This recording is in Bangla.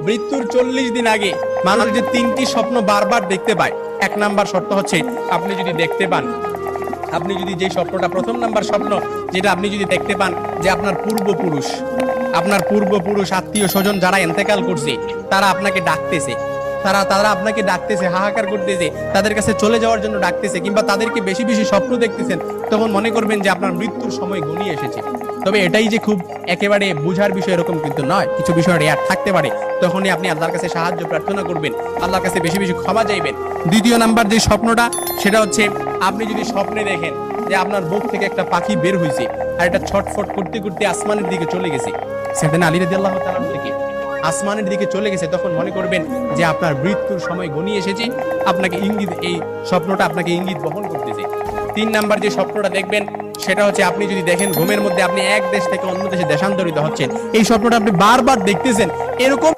মৃত্যুর 40 দিন আগে মানুষ যে 3টি স্বপ্ন বারবার দেখতে পায়, 1 নাম্বার শর্ত হচ্ছে আপনি যদি দেখতে পান, আপনি যদি যে স্বপ্নটা, প্রথম নাম্বার স্বপ্ন যেটা আপনি যদি দেখতে পান যে আপনার পূর্বপুরুষ আত্মীয় স্বজন যারা ইন্তেকাল করছে তারা আপনাকে ডাকতেছে, তারা আপনাকে ডাকতেছে, হাহাকার করতেছে, তাদের কাছে চলে যাওয়ার জন্য ডাকতেছে, কিংবা তাদেরকে বেশি বেশি স্বপ্ন দেখতেছেন, তখন মনে করবেন যে আপনার মৃত্যুর সময় ঘনিয়ে এসেছে। তবে এটাই যে খুব একেবারে বুঝার বিষয় এরকম কিন্তু নয়, কিছু বিষয় রেয়ার থাকতে পারে। তখনই আপনি আল্লাহর কাছে সাহায্য প্রার্থনা করবেন, আল্লাহর কাছে বেশি বেশি ক্ষমা চাইবেন। দ্বিতীয় নাম্বার যে স্বপ্নটা সেটা হচ্ছে আপনি যদি স্বপ্নে দেখেন যে আপনার বুক থেকে একটা পাখি বের হয়েছে আর এটা ছটফট করতে করতে আসমানের দিকে চলে গেছে, সেদিন আলী রাদিয়াল্লাহু তাআলা থেকে আসমানের দিকে চলে গেছে, তখন মনে করবেন যে আপনার মৃত্যুর সময় ঘনিয়ে এসেছে, আপনাকে ইঙ্গিত, এই স্বপ্নটা আপনাকে ইঙ্গিত বহন করতেছে। 3 নাম্বার যে স্বপ্নটা দেখবেন সেটা হচ্ছে আপনি যদি দেখেন ঘুমের মধ্যে আপনি এক দেশ থেকে অন্য দেশে দেশান্তরিত হচ্ছেন, এই স্বপ্নটা আপনি বারবার দেখতেছেন, এরকম